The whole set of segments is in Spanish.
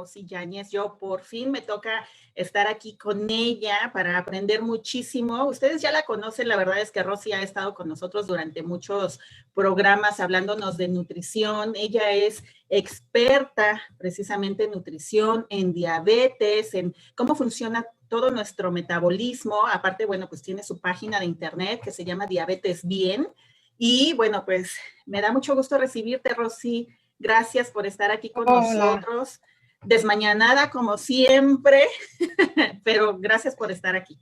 Rosy Yáñez. Yo por fin me toca estar aquí con ella para aprender muchísimo. Ustedes ya la conocen, la verdad es que Rosy ha estado con nosotros durante muchos programas hablándonos de nutrición. Ella es experta precisamente en nutrición, en diabetes, en cómo funciona todo nuestro metabolismo. Aparte, bueno, pues tiene su página de internet que se llama Diabetes Bien. Y bueno, pues me da mucho gusto recibirte, Rosy. Gracias por estar aquí con nosotros. Desmañanada como siempre, pero gracias por estar aquí.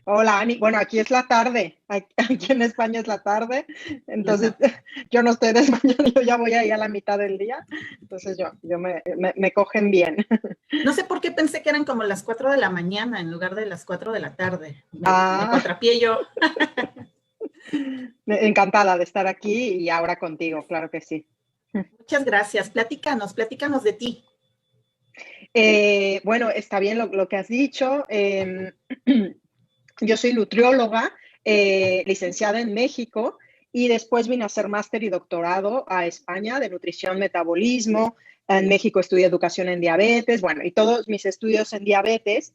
Hola, Ani. Bueno, aquí es la tarde. Aquí en España es la tarde. Entonces, yo no estoy desmañanada, yo ya voy ahí a la mitad del día. Entonces, me cogen bien. No sé por qué pensé que eran como las 4 de la mañana en lugar de las 4 de la tarde. Me cuatrapié yo. Encantada de estar aquí y ahora contigo, claro que sí. Muchas gracias. Platícanos de ti. Bueno, está bien lo que has dicho. Yo soy nutrióloga, licenciada en México, y después vine a hacer máster y doctorado a España de nutrición, metabolismo. En México estudié educación en diabetes, bueno, y todos mis estudios en diabetes,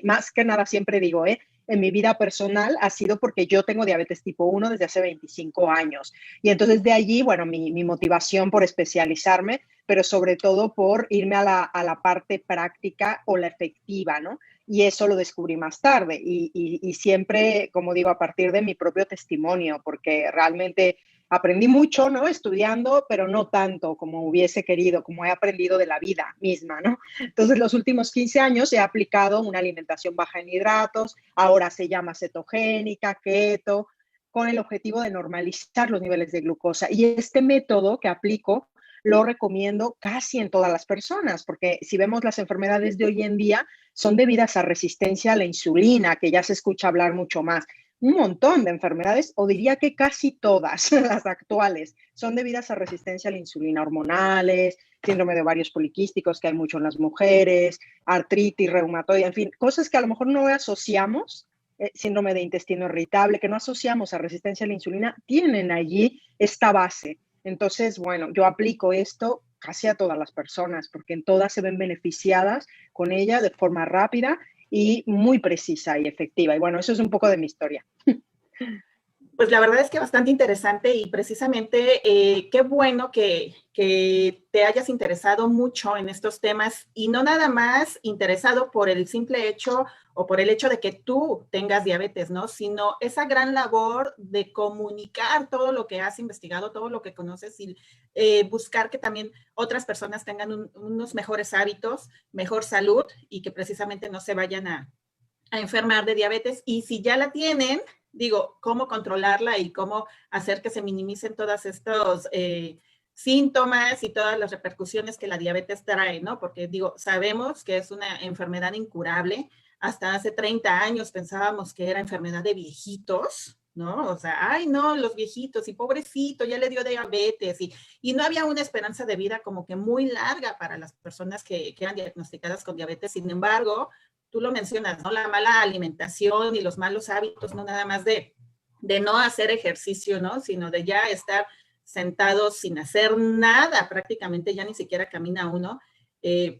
más que nada siempre digo, en mi vida personal ha sido porque yo tengo diabetes tipo 1 desde hace 25 años. Y entonces de allí, bueno, mi motivación por especializarme, pero sobre todo por irme a la parte práctica o la efectiva, ¿no? Y eso lo descubrí más tarde y siempre, como digo, a partir de mi propio testimonio, porque realmente aprendí mucho, ¿no? Estudiando, pero no tanto como hubiese querido, como he aprendido de la vida misma, ¿no? Entonces, los últimos 15 años he aplicado una alimentación baja en hidratos, ahora se llama cetogénica, keto, con el objetivo de normalizar los niveles de glucosa. Y este método que aplico lo recomiendo casi en todas las personas, porque si vemos las enfermedades de hoy en día, son debidas a resistencia a la insulina, que ya se escucha hablar mucho más. Un montón de enfermedades, o diría que casi todas las actuales, son debidas a resistencia a la insulina, hormonales, síndrome de ovarios poliquísticos, que hay mucho en las mujeres, artritis reumatoide, en fin, cosas que a lo mejor no asociamos, síndrome de intestino irritable, que no asociamos a resistencia a la insulina, tienen allí esta base. Entonces, bueno, yo aplico esto casi a todas las personas, porque en todas se ven beneficiadas con ella de forma rápida y muy precisa y efectiva. Y bueno, eso es un poco de mi historia. Pues la verdad es que bastante interesante y precisamente qué bueno que te hayas interesado mucho en estos temas y no nada más interesado por el simple hecho o por el hecho de que tú tengas diabetes, ¿no? Sino esa gran labor de comunicar todo lo que has investigado, todo lo que conoces y buscar que también otras personas tengan unos mejores hábitos, mejor salud y que precisamente no se vayan a enfermar de diabetes. Y si ya la tienen, digo, cómo controlarla y cómo hacer que se minimicen todos estos síntomas y todas las repercusiones que la diabetes trae, ¿no? Porque digo, sabemos que es una enfermedad incurable. Hasta hace 30 años pensábamos que era enfermedad de viejitos, ¿no? O sea, ay, no, los viejitos y pobrecito, ya le dio diabetes y no había una esperanza de vida como que muy larga para las personas que eran diagnosticadas con diabetes. Sin embargo, tú lo mencionas, ¿no? La mala alimentación y los malos hábitos, no nada más de no hacer ejercicio, ¿no? Sino de ya estar sentados sin hacer nada, prácticamente ya ni siquiera camina uno,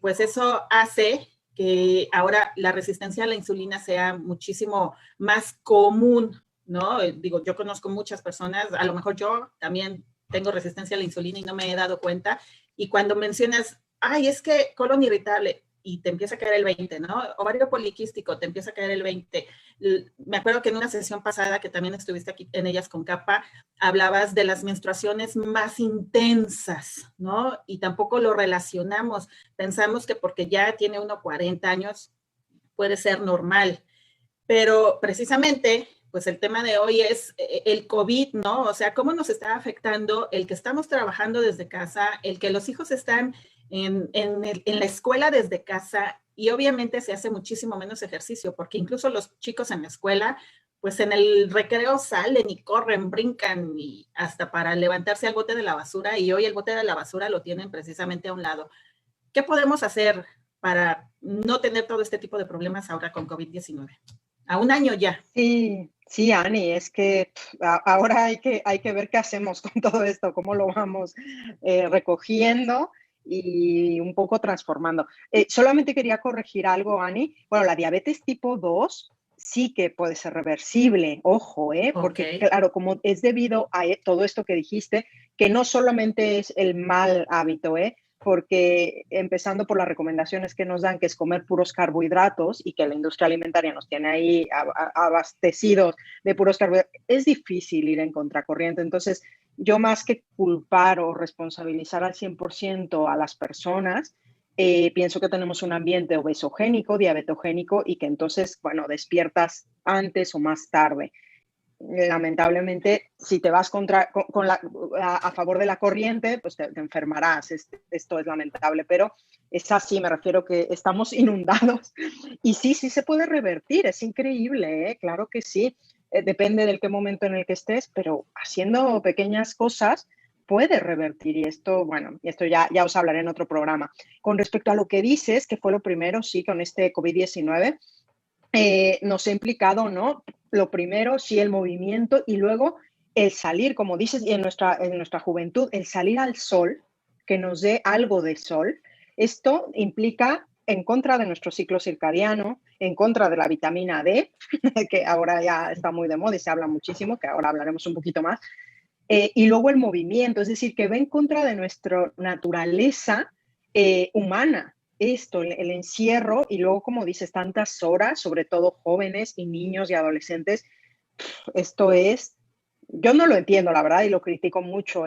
pues eso hace que ahora la resistencia a la insulina sea muchísimo más común, ¿no? Digo, yo conozco muchas personas, a lo mejor yo también tengo resistencia a la insulina y no me he dado cuenta, y cuando mencionas, ay, es que colon irritable, y te empieza a caer el 20, ¿no? Ovario poliquístico, te empieza a caer el 20. Me acuerdo que en una sesión pasada, que también estuviste aquí en ellas con Capa, hablabas de las menstruaciones más intensas, ¿no? Y tampoco lo relacionamos. Pensamos que porque ya tiene uno 40 años, puede ser normal. Pero precisamente, pues el tema de hoy es el COVID, ¿no? O sea, cómo nos está afectando el que estamos trabajando desde casa, el que los hijos están en la escuela desde casa y obviamente se hace muchísimo menos ejercicio, porque incluso los chicos en la escuela, pues en el recreo salen y corren, brincan y hasta para levantarse al bote de la basura, y hoy el bote de la basura lo tienen precisamente a un lado. ¿Qué podemos hacer para no tener todo este tipo de problemas ahora con COVID-19? A un año ya. Sí, Ani, es que ahora hay que ver qué hacemos con todo esto, cómo lo vamos recogiendo. y un poco transformando. Solamente quería corregir algo, Ani. Bueno, la diabetes tipo 2 sí que puede ser reversible, ojo, porque Ok. claro, como es debido a todo esto que dijiste, que no solamente es el mal hábito, porque empezando por las recomendaciones que nos dan, que es comer puros carbohidratos y que la industria alimentaria nos tiene ahí abastecidos de puros carbohidratos, es difícil ir en contracorriente. Entonces, yo más que culpar o responsabilizar al 100% a las personas, pienso que tenemos un ambiente obesogénico, diabetogénico y que entonces, bueno, despiertas antes o más tarde. Lamentablemente, si te vas a favor de la corriente, pues te enfermarás. Esto es lamentable, pero es así, me refiero que estamos inundados y sí, sí se puede revertir, es increíble, claro que sí. Depende del qué momento en el que estés, pero haciendo pequeñas cosas puede revertir y esto, bueno, esto ya os hablaré en otro programa. Con respecto a lo que dices, que fue lo primero, sí, con este COVID-19, nos ha implicado, ¿no? Lo primero, sí, el movimiento y luego el salir, como dices, y en nuestra juventud, el salir al sol, que nos dé algo de sol. Esto implica en contra de nuestro ciclo circadiano, en contra de la vitamina D, que ahora ya está muy de moda y se habla muchísimo, que ahora hablaremos un poquito más, y luego el movimiento, es decir, que va en contra de nuestra naturaleza humana. Esto, el encierro y luego, como dices, tantas horas, sobre todo jóvenes y niños y adolescentes, esto es, yo no lo entiendo, la verdad, y lo critico mucho,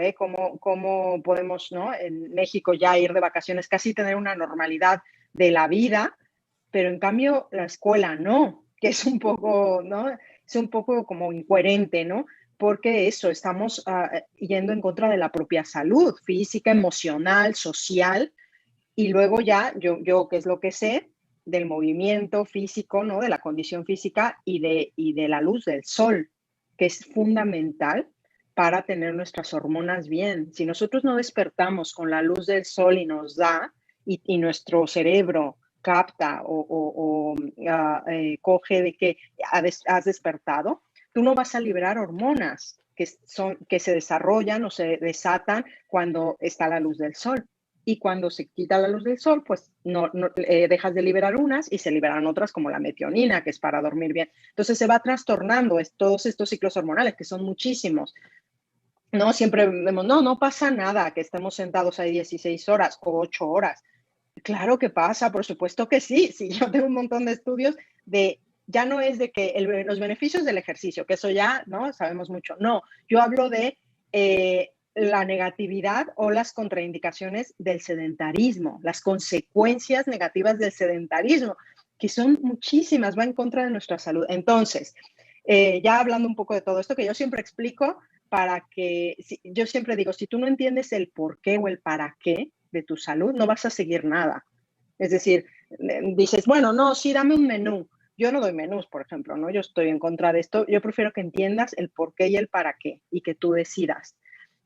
cómo podemos, ¿no? En México ya ir de vacaciones, casi tener una normalidad de la vida, pero en cambio la escuela no, que es un poco, ¿no? Es un poco como incoherente, ¿no? Porque eso, estamos yendo en contra de la propia salud física, emocional, social, y luego ya yo qué es lo que sé del movimiento físico, ¿no? De la condición física y de la luz del sol, que es fundamental para tener nuestras hormonas bien. Si nosotros no despertamos con la luz del sol y nos da, y nuestro cerebro capta o coge de que has despertado, tú no vas a liberar hormonas que se desarrollan o se desatan cuando está la luz del sol. Y cuando se quita la luz del sol, pues dejas de liberar unas y se liberan otras como la metionina, que es para dormir bien. Entonces se va trastornando todos estos ciclos hormonales, que son muchísimos. No, siempre vemos, no pasa nada que estemos sentados ahí 16 horas o 8 horas. Claro que pasa, por supuesto que sí. Sí, yo tengo un montón de estudios ya no es de que los beneficios del ejercicio, que eso ya, ¿no? Sabemos mucho. No, yo hablo de la negatividad o las contraindicaciones del sedentarismo, las consecuencias negativas del sedentarismo, que son muchísimas, va en contra de nuestra salud. Entonces, ya hablando un poco de todo esto, que yo siempre explico yo siempre digo, si tú no entiendes el por qué o el para qué de tu salud, no vas a seguir nada. Es decir, dices, bueno, no, sí, dame un menú. Yo no doy menús, por ejemplo, ¿no? Yo estoy en contra de esto. Yo prefiero que entiendas el por qué y el para qué y que tú decidas.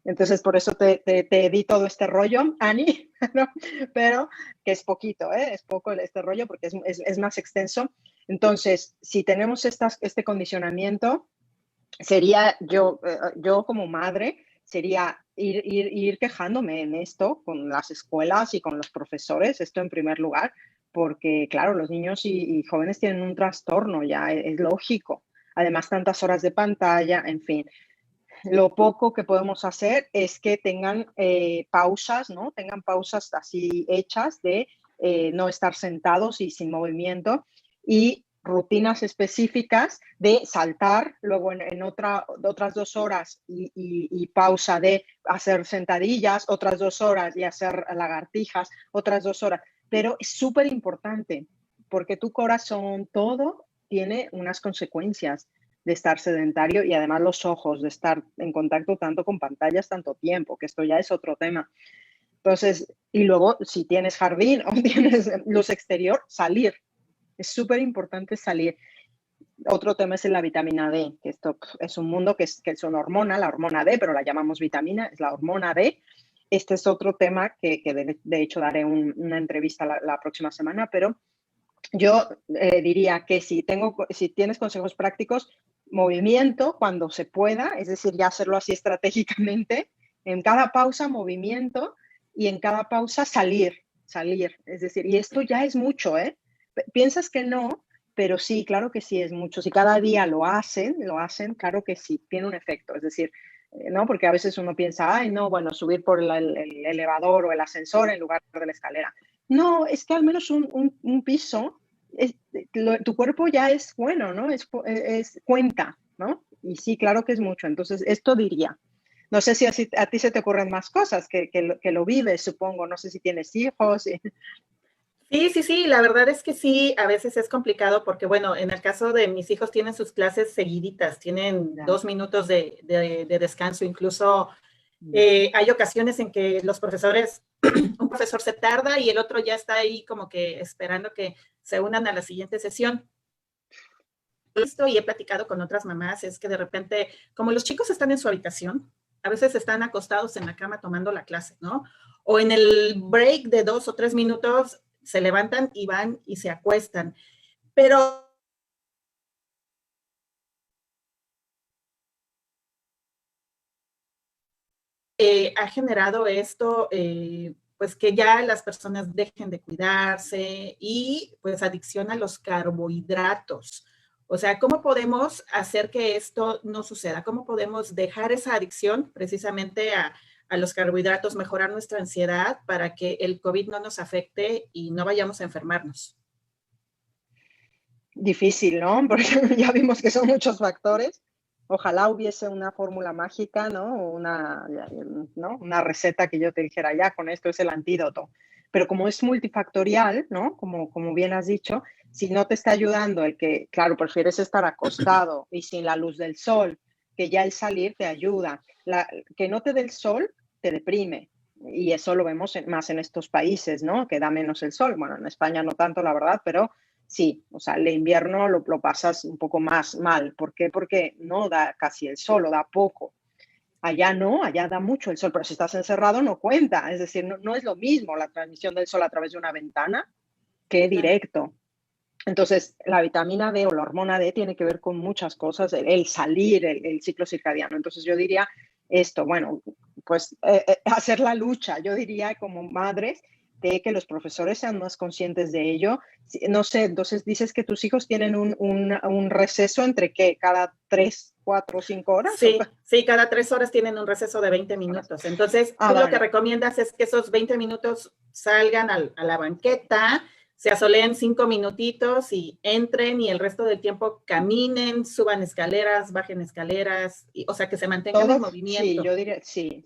Entonces, por eso te di todo este rollo, Ani, ¿no? Pero que es poquito, ¿eh? Es poco este rollo porque es más extenso. Entonces, si tenemos este condicionamiento, sería yo como madre, sería ir quejándome en esto con las escuelas y con los profesores, esto en primer lugar, porque claro, los niños y jóvenes tienen un trastorno, ya es lógico. Además, tantas horas de pantalla, en fin. Lo poco que podemos hacer es que tengan pausas, ¿no? Tengan pausas así hechas de no estar sentados y sin movimiento y rutinas específicas de saltar, luego en otras 2 horas y pausa de hacer sentadillas, otras 2 horas y hacer lagartijas, otras 2 horas. Pero es súper importante porque tu corazón, todo tiene unas consecuencias de estar sedentario y además los ojos, de estar en contacto tanto con pantallas tanto tiempo, que esto ya es otro tema. Entonces, y luego si tienes jardín o tienes luz exterior, salir. Es súper importante salir. Otro tema es la vitamina D, que esto es un mundo que es una hormona, la hormona D, pero la llamamos vitamina, es la hormona D. Este es otro tema que de hecho daré una entrevista la próxima semana, pero yo diría que si tienes consejos prácticos, movimiento cuando se pueda, es decir, ya hacerlo así estratégicamente, en cada pausa movimiento y en cada pausa salir. Es decir, y esto ya es mucho, ¿eh? Piensas que no, pero sí, claro que sí es mucho. Si cada día lo hacen, claro que sí, tiene un efecto. Es decir, ¿no? Porque a veces uno piensa, ay, no, bueno, subir por el elevador o el ascensor en lugar de la escalera. No, es que al menos un piso, tu cuerpo ya es bueno, ¿no? Cuenta, ¿no? Y sí, claro que es mucho. Entonces, esto diría. No sé si a ti se te ocurren más cosas que lo vives, supongo. No sé si tienes hijos. Sí, la verdad es que sí, a veces es complicado porque, bueno, en el caso de mis hijos tienen sus clases seguiditas, tienen Ya. 2 minutos de descanso, incluso hay ocasiones en que los profesores, un profesor se tarda y el otro ya está ahí como que esperando que se unan a la siguiente sesión. Esto y he platicado con otras mamás, es que de repente, como los chicos están en su habitación, a veces están acostados en la cama tomando la clase, ¿no? O en el break de 2 o 3 minutos se levantan y van y se acuestan. Pero ha generado esto, pues que ya las personas dejen de cuidarse y pues adicción a los carbohidratos. O sea, ¿cómo podemos hacer que esto no suceda? ¿Cómo podemos dejar esa adicción precisamente a los carbohidratos, mejorar nuestra ansiedad para que el COVID no nos afecte y no vayamos a enfermarnos? Difícil, ¿no? Porque ya vimos que son muchos factores. Ojalá hubiese una fórmula mágica, ¿no? ¿no? Una receta que yo te dijera, ya, con esto es el antídoto. Pero como es multifactorial, ¿no? Como bien has dicho, si no te está ayudando el que, claro, prefieres estar acostado y sin la luz del sol, que ya el salir te ayuda. Que no te dé el sol te deprime. Y eso lo vemos más en estos países, ¿no? Que da menos el sol. Bueno, en España no tanto, la verdad, pero sí, o sea, el invierno lo pasas un poco más mal. ¿Por qué? Porque no da casi el sol, o da poco. Allá no, allá da mucho el sol, pero si estás encerrado no cuenta. Es decir, no es lo mismo la transmisión del sol a través de una ventana que Claro. directo. Entonces, la vitamina D o la hormona D tiene que ver con muchas cosas, el salir, el ciclo circadiano. Entonces, yo diría esto, bueno, pues hacer la lucha, yo diría como madres, de que los profesores sean más conscientes de ello. No sé, entonces dices que tus hijos tienen un receso entre qué, cada 3, 4, 5 horas o Sí, cada 3 horas tienen un receso de 20 horas. minutos. Entonces, Ah, tú lo que vale, recomiendas es que esos 20 minutos salgan a la banqueta, se asoleen 5 minutitos y entren y el resto del tiempo caminen, suban escaleras, bajen escaleras, o sea, que se mantengan en todo, sí, movimiento. yo diría, sí,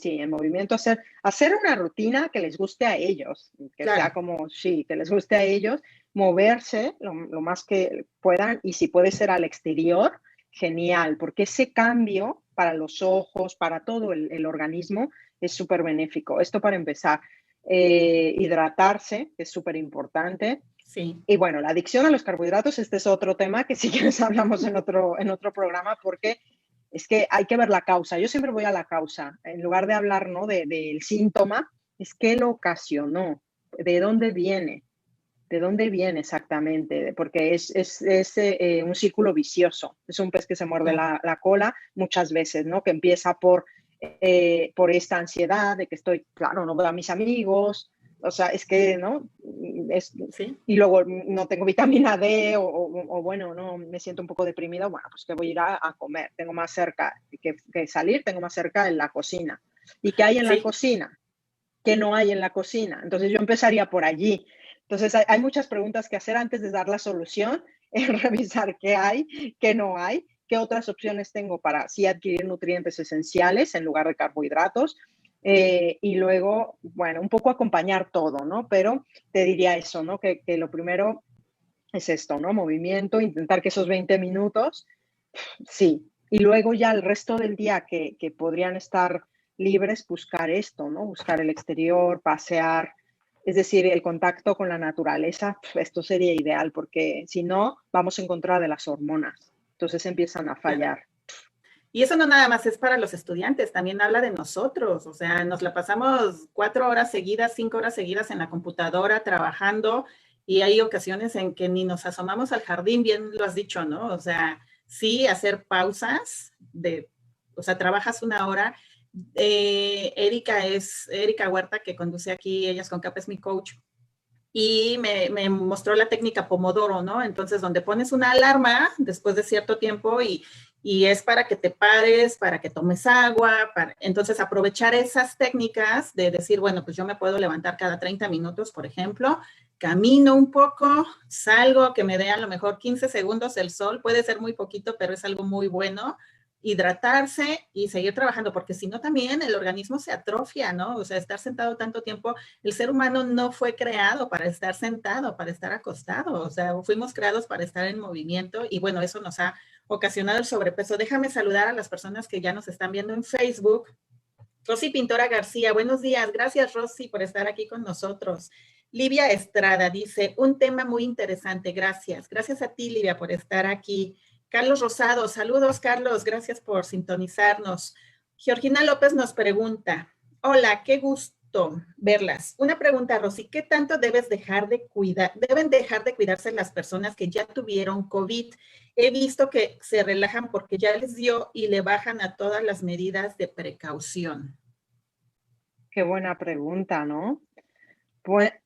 en movimiento, hacer una rutina que les guste a ellos, que sea Claro, como, sí, que les guste a ellos, moverse lo más que puedan y si puede ser al exterior, genial, porque ese cambio para los ojos, para todo el organismo, es súper benéfico. Esto para empezar. Hidratarse es súper importante. sí. Y bueno, la adicción a los carbohidratos, este es otro tema que si quieres hablamos en otro programa, porque es que hay que ver la causa. Yo siempre voy a la causa, en lugar de hablar, ¿no? Del síntoma, es qué lo ocasionó, de dónde viene, exactamente, porque es un círculo vicioso. Es un pez que se muerde Claro. la cola muchas veces, ¿no? Que empieza por esta ansiedad de que estoy, claro, no veo a mis amigos, o sea, es que, ¿no? Es, Sí, y luego no tengo vitamina D o bueno, no, me siento un poco deprimida, bueno, pues que voy a ir a comer, tengo más cerca que salir, tengo más cerca en la cocina. ¿Y qué hay en la sí. cocina? ¿Qué no hay en la cocina? Entonces yo empezaría por allí. Entonces hay muchas preguntas que hacer antes de dar la solución, en revisar qué hay, qué no hay, qué otras opciones tengo para sí adquirir nutrientes esenciales en lugar de carbohidratos. Y luego, bueno, un poco acompañar todo, ¿no? Pero te diría eso, ¿no? Que lo primero es esto, ¿no? Movimiento, intentar que esos 20 minutos, sí. Y luego ya el resto del día que podrían estar libres, buscar esto, ¿no? Buscar el exterior, pasear, es decir, el contacto con la naturaleza, esto sería ideal porque si no, vamos en contra de las hormonas. Entonces empiezan a Claro. fallar. Y eso no nada más es para los estudiantes, también habla de nosotros, o sea, nos la pasamos 4 horas seguidas, 5 horas seguidas en la computadora trabajando y hay ocasiones en que ni nos asomamos al jardín, bien lo has dicho, ¿no? O sea, sí hacer pausas o sea, trabajas 1 hora Erika Huerta, que conduce aquí Ellas con Capa, es mi coach, y me mostró la técnica Pomodoro, ¿no? Entonces, donde pones una alarma después de cierto tiempo y es para que te pares, para que tomes agua, entonces aprovechar esas técnicas de decir, bueno, pues yo me puedo levantar cada 30 minutos, por ejemplo, camino un poco, salgo, que me dé a lo mejor 15 segundos el sol, puede ser muy poquito, pero es algo muy bueno, hidratarse y seguir trabajando, porque si no también el organismo se atrofia, ¿no? O sea, estar sentado tanto tiempo, el ser humano no fue creado para estar sentado, para estar acostado, o sea, fuimos creados para estar en movimiento y bueno, eso nos ha ocasionado el sobrepeso. Déjame saludar a las personas que ya nos están viendo en Facebook. Rosy Pintora García, buenos días. Gracias, Rosy, por estar aquí con nosotros. Livia Estrada dice, un tema muy interesante. Gracias. Gracias a ti, Livia, por estar aquí. Carlos Rosado, saludos, Carlos. Gracias por sintonizarnos. Georgina López nos pregunta, hola, qué gusto verlas. Una pregunta, Rosy, ¿qué tanto deben dejar de cuidarse las personas que ya tuvieron COVID? He visto que se relajan porque ya les dio y le bajan a todas las medidas de precaución. Qué buena pregunta, ¿no?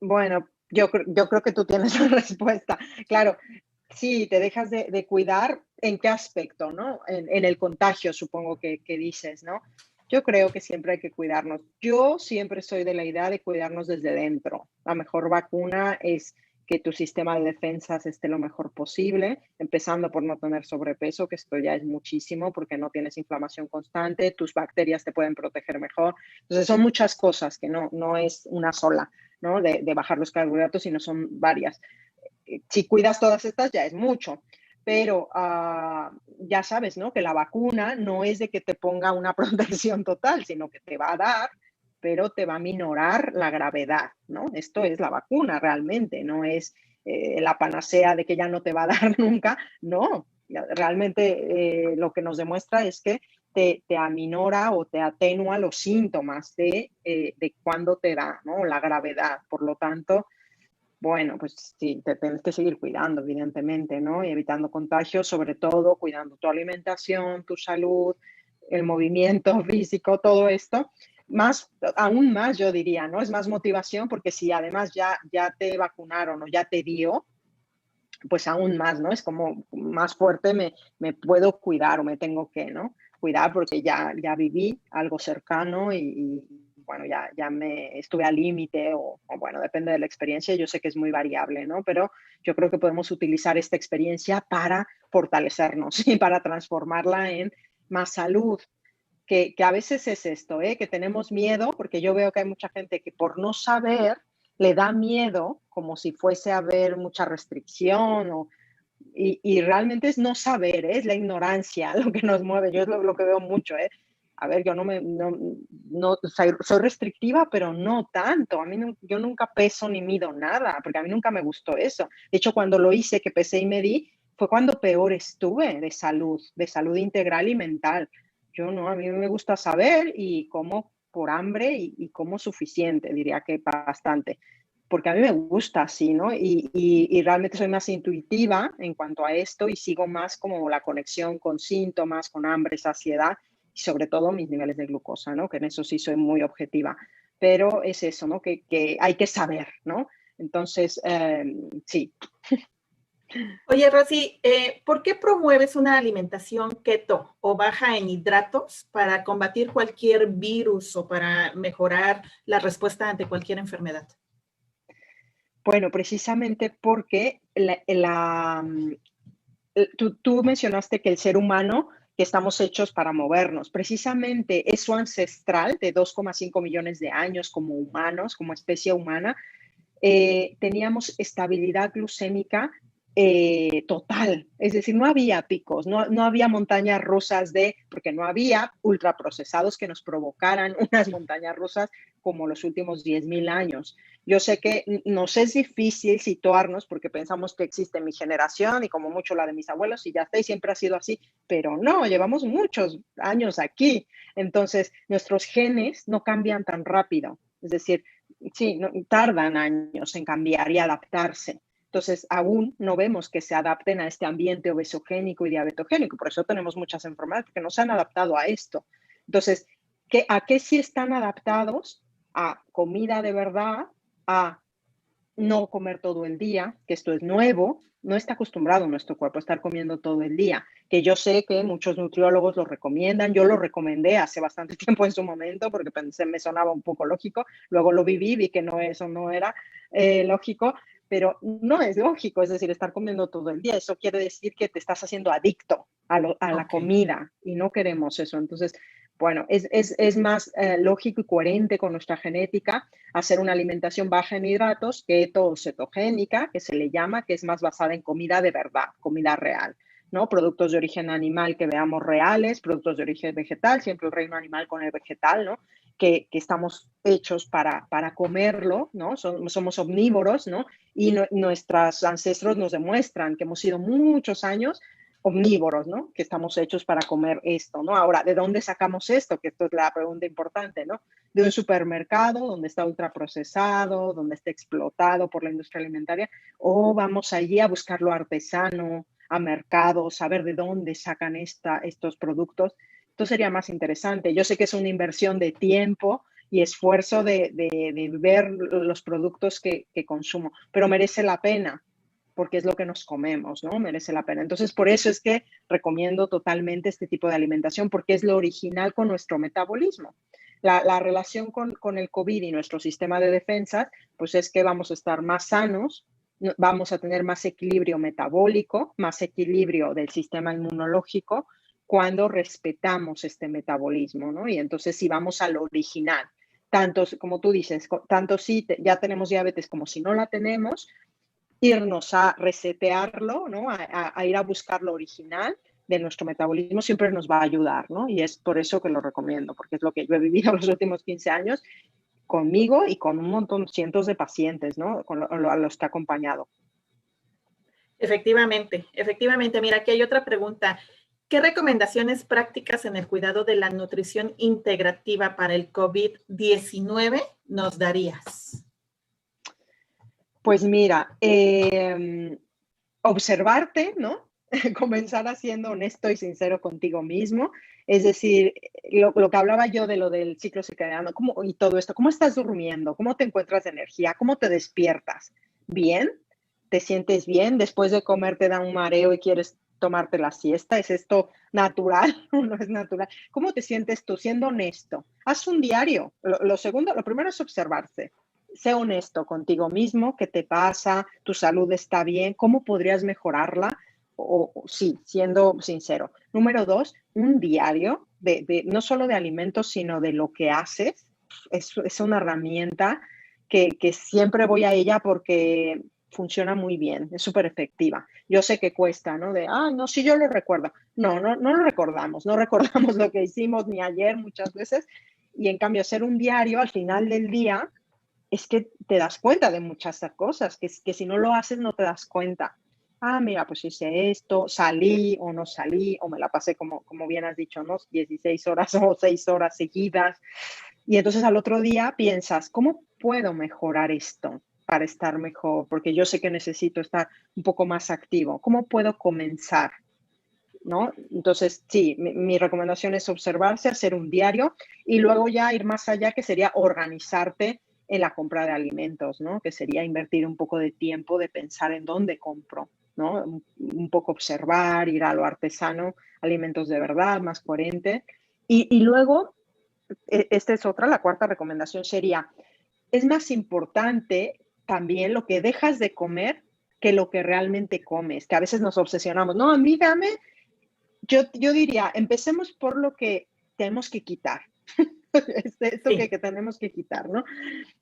Bueno, yo creo que tú tienes la respuesta. Claro, sí, te dejas de cuidar, ¿en qué aspecto, no? En el contagio, supongo que dices, ¿no? Yo creo que siempre hay que cuidarnos. Yo siempre soy de la idea de cuidarnos desde dentro. La mejor vacuna es que tu sistema de defensas esté lo mejor posible, empezando por no tener sobrepeso, que esto ya es muchísimo porque no tienes inflamación constante, tus bacterias te pueden proteger mejor. Entonces son muchas cosas que no es una sola, ¿no? De bajar los carbohidratos, sino son varias. Si cuidas todas estas ya es mucho, pero ya sabes, ¿no? Que la vacuna no es de que te ponga una protección total, sino que te va a dar, pero te va a minorar la gravedad, ¿no? Esto es la vacuna realmente, no es la panacea de que ya no te va a dar nunca, no. Realmente lo que nos demuestra es que te aminora o te atenúa los síntomas de cuando te da, ¿no? La gravedad. Por lo tanto, bueno, pues sí, te tienes que seguir cuidando, evidentemente, ¿no? Y evitando contagios, sobre todo cuidando tu alimentación, tu salud, el movimiento físico, todo esto. Más, aún más, yo diría, ¿no? Es más motivación porque si además ya te vacunaron o ya te dio, pues aún más, ¿no? Es como más fuerte me puedo cuidar o me tengo que, ¿no? Cuidar porque ya viví algo cercano y bueno, ya me estuve al límite o bueno, depende de la experiencia, yo sé que es muy variable, ¿no? Pero yo creo que podemos utilizar esta experiencia para fortalecernos y para transformarla en más salud, que a veces es esto, ¿eh? Que tenemos miedo, porque yo veo que hay mucha gente que por no saber le da miedo, como si fuese a haber mucha restricción y realmente es no saber, ¿eh? Es la ignorancia lo que nos mueve. Yo es lo que veo mucho, ¿eh? A ver, yo no soy restrictiva, pero no tanto. A mí yo nunca peso ni mido nada, porque a mí nunca me gustó eso. De hecho, cuando lo hice, que pesé y medí, fue cuando peor estuve de salud integral y mental. Yo no, a mí me gusta saber y como por hambre y como suficiente, diría que bastante, porque a mí me gusta así, ¿no? Y realmente soy más intuitiva en cuanto a esto y sigo más como la conexión con síntomas, con hambre, saciedad y sobre todo mis niveles de glucosa, ¿no? Que en eso sí soy muy objetiva. Pero es eso, ¿no? Que hay que saber, ¿no? Entonces, sí. Oye, Rosy, ¿por qué promueves una alimentación keto o baja en hidratos para combatir cualquier virus o para mejorar la respuesta ante cualquier enfermedad? Bueno, precisamente porque tú mencionaste que el ser humano, que estamos hechos para movernos, precisamente es su ancestral de 2,5 millones de años como humanos, como especie humana, teníamos estabilidad glucémica total, es decir, no había picos, no había montañas rusas porque no había ultraprocesados que nos provocaran unas montañas rusas como los últimos 10.000 años. Yo sé que nos es difícil situarnos porque pensamos que existe mi generación y como mucho la de mis abuelos y ya está, y siempre ha sido así, pero no, llevamos muchos años aquí. Entonces, nuestros genes no cambian tan rápido. Es decir, sí, no, tardan años en cambiar y adaptarse. Entonces, aún no vemos que se adapten a este ambiente obesogénico y diabetogénico. Por eso tenemos muchas enfermedades, porque no se han adaptado a esto. Entonces, ¿A qué sí están adaptados? A comida de verdad, a no comer todo el día, que esto es nuevo, no está acostumbrado nuestro cuerpo a estar comiendo todo el día, que yo sé que muchos nutriólogos lo recomiendan, yo lo recomendé hace bastante tiempo en su momento porque pensé, me sonaba un poco lógico, luego lo viví, vi que no, eso no era lógico, pero no es lógico, es decir, estar comiendo todo el día, eso quiere decir que te estás haciendo adicto a la comida y no queremos eso, entonces, bueno, es más lógico y coherente con nuestra genética hacer una alimentación baja en hidratos, keto o cetogénica, que se le llama, que es más basada en comida de verdad, comida real, ¿no? Productos de origen animal que veamos reales, productos de origen vegetal, siempre el reino animal con el vegetal, ¿no? Que estamos hechos para comerlo, ¿no? Somos omnívoros, ¿no? Y nuestros ancestros nos demuestran que hemos sido muchos años omnívoros, ¿no? Que estamos hechos para comer esto, ¿no? Ahora, ¿de dónde sacamos esto? Que esto es la pregunta importante, ¿no? De un supermercado donde está ultraprocesado, donde está explotado por la industria alimentaria, o vamos allí a buscarlo artesano, a mercados, a ver de dónde sacan estos productos. Esto sería más interesante. Yo sé que es una inversión de tiempo y esfuerzo de ver los productos que consumo, pero merece la pena porque es lo que nos comemos, ¿no? Merece la pena. Entonces, por eso es que recomiendo totalmente este tipo de alimentación, porque es lo original con nuestro metabolismo. La relación con el COVID y nuestro sistema de defensa, pues es que vamos a estar más sanos, vamos a tener más equilibrio metabólico, más equilibrio del sistema inmunológico cuando respetamos este metabolismo, ¿no? Y entonces si vamos al original, tanto como tú dices, tanto si ya tenemos diabetes como si no la tenemos, irnos a resetearlo, ¿no? A ir a buscar lo original de nuestro metabolismo siempre nos va a ayudar, ¿no? Y es por eso que lo recomiendo, porque es lo que yo he vivido los últimos 15 años conmigo y con un montón, cientos de pacientes, ¿no? A los que he acompañado. Efectivamente, efectivamente. Mira, aquí hay otra pregunta. ¿Qué recomendaciones prácticas en el cuidado de la nutrición integrativa para el COVID-19 nos darías? Pues mira, observarte, ¿no? Comenzar siendo honesto y sincero contigo mismo. Es decir, lo que hablaba yo de lo del ciclo circadiano y todo esto, ¿cómo estás durmiendo? ¿Cómo te encuentras de energía? ¿Cómo te despiertas? ¿Bien? ¿Te sientes bien? Después de comer te da un mareo y quieres tomarte la siesta. ¿Es esto natural o no es natural? ¿Cómo te sientes tú? Siendo honesto. Haz un diario. Lo primero es observarse. Sé honesto contigo mismo, qué te pasa, tu salud está bien, cómo podrías mejorarla, sí, siendo sincero. Número 2, un diario, no solo de alimentos, sino de lo que haces. Es una herramienta que siempre voy a ella porque funciona muy bien, es súper efectiva. Yo sé que cuesta, ¿no? No, sí, yo lo recuerdo. No lo recordamos, no recordamos lo que hicimos ni ayer muchas veces. Y en cambio, hacer un diario al final del día, es que te das cuenta de muchas cosas, que si no lo haces no te das cuenta. Mira, pues hice esto, salí o no salí, o me la pasé como bien has dicho, ¿no? 16 horas o 6 horas seguidas. Y entonces al otro día piensas, ¿cómo puedo mejorar esto para estar mejor? Porque yo sé que necesito estar un poco más activo. ¿Cómo puedo comenzar? ¿No? Entonces, sí, mi recomendación es observarse, hacer un diario y luego ya ir más allá, que sería organizarte en la compra de alimentos, ¿no? Que sería invertir un poco de tiempo de pensar en dónde compro, ¿no? Un poco observar, ir a lo artesano, alimentos de verdad, más coherente. Y luego, esta es otra, la cuarta recomendación sería, es más importante también lo que dejas de comer que lo que realmente comes, que a veces nos obsesionamos, no, a mí dame, yo diría, empecemos por lo que tenemos que quitar. Esto que tenemos que quitar, ¿no?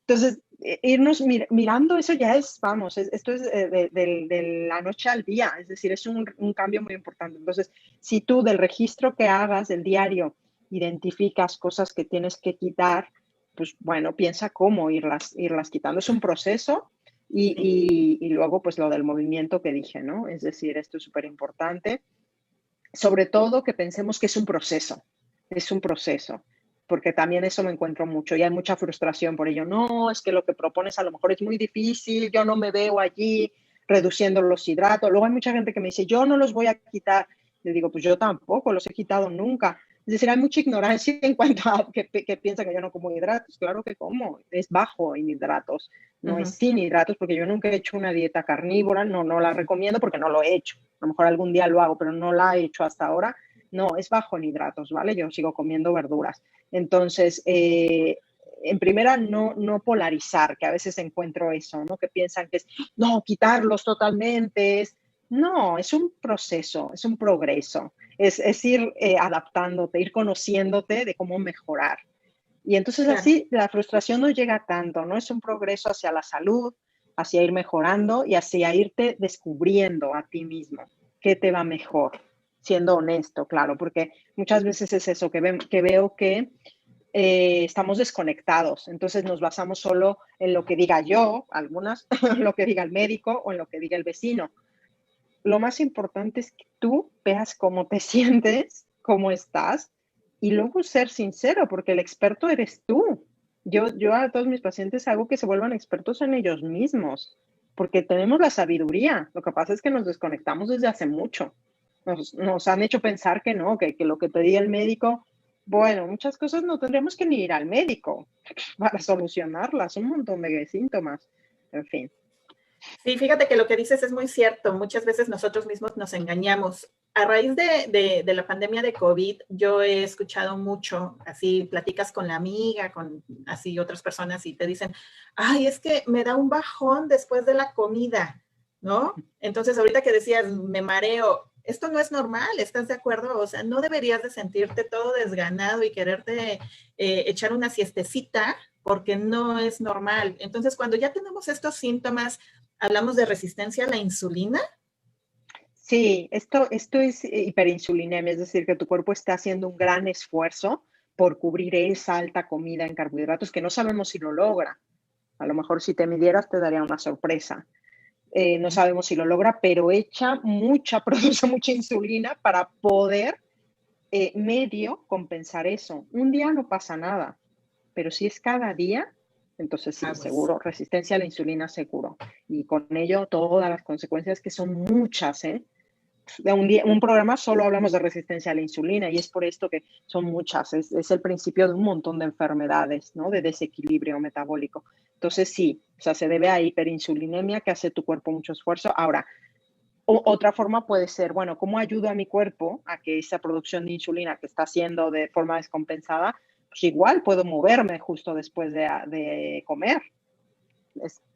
Entonces, irnos mirando eso ya es, vamos, esto es de la noche al día, es decir, es un cambio muy importante. Entonces, si tú del registro que hagas del diario identificas cosas que tienes que quitar, pues bueno, piensa cómo irlas quitando. Es un proceso y luego pues lo del movimiento que dije, ¿no? Es decir, esto es súper importante. Sobre todo que pensemos que es un proceso, porque también eso me encuentro mucho y hay mucha frustración por ello. No, es que lo que propones a lo mejor es muy difícil, yo no me veo allí reduciendo los hidratos. Luego hay mucha gente que me dice, yo no los voy a quitar. Le digo, pues yo tampoco los he quitado nunca, Es decir, hay mucha ignorancia en cuanto a que piensan que yo no como hidratos. Claro que como, es bajo en hidratos, no es Ujú. sin hidratos, porque yo nunca he hecho una dieta carnívora, no la recomiendo porque no lo he hecho. A lo mejor algún día lo hago, pero no la he hecho hasta ahora. No, es bajo en hidratos, ¿vale? Yo sigo comiendo verduras. Entonces, en primera, no polarizar, que a veces encuentro eso, ¿no? Que piensan que es, no, quitarlos totalmente, no, es un proceso, es un progreso, es ir adaptándote, ir conociéndote de cómo mejorar. Y entonces Claro. así la frustración no llega tanto, ¿no? Es un progreso hacia la salud, hacia ir mejorando y hacia irte descubriendo a ti mismo qué te va mejor, siendo honesto, claro, porque muchas veces es eso, que veo que estamos desconectados, entonces nos basamos solo en lo que diga yo, algunas, en lo que diga el médico o en lo que diga el vecino. Lo más importante es que tú veas cómo te sientes, cómo estás, y luego ser sincero, porque el experto eres tú. Yo a todos mis pacientes hago que se vuelvan expertos en ellos mismos, porque tenemos la sabiduría. Lo que pasa es que nos desconectamos desde hace mucho. Nos han hecho pensar que no, que lo que te diga el médico, bueno, muchas cosas no tendremos que ni ir al médico para solucionarlas, un montón de síntomas, en fin. Sí, fíjate que lo que dices es muy cierto. Muchas veces nosotros mismos nos engañamos. A raíz de la pandemia de COVID, yo he escuchado mucho, así platicas con la amiga, con así otras personas y te dicen, ay, es que me da un bajón después de la comida, ¿no? Entonces, ahorita que decías, me mareo, esto no es normal, ¿estás de acuerdo? O sea, no deberías de sentirte todo desganado y quererte echar una siestecita porque no es normal. Entonces, cuando ya tenemos estos síntomas, hablamos de resistencia a la insulina. Sí, esto es hiperinsulinemia, es decir, que tu cuerpo está haciendo un gran esfuerzo por cubrir esa alta comida en carbohidratos que no sabemos si lo logra. A lo mejor si te midieras te daría una sorpresa. No sabemos si lo logra, pero produce mucha insulina para poder medio compensar eso. Un día no pasa nada, pero si es cada día, entonces sí, Aguas. seguro, resistencia a la insulina seguro. Y con ello todas las consecuencias que son muchas, ¿eh? De un programa solo hablamos de resistencia a la insulina y es por esto que son muchas, es el principio de un montón de enfermedades, ¿no? De desequilibrio metabólico. Entonces sí, o sea, se debe a hiperinsulinemia que hace tu cuerpo mucho esfuerzo. Ahora, otra forma puede ser, bueno, ¿cómo ayudo a mi cuerpo a que esa producción de insulina que está haciendo de forma descompensada, pues igual puedo moverme justo después de comer?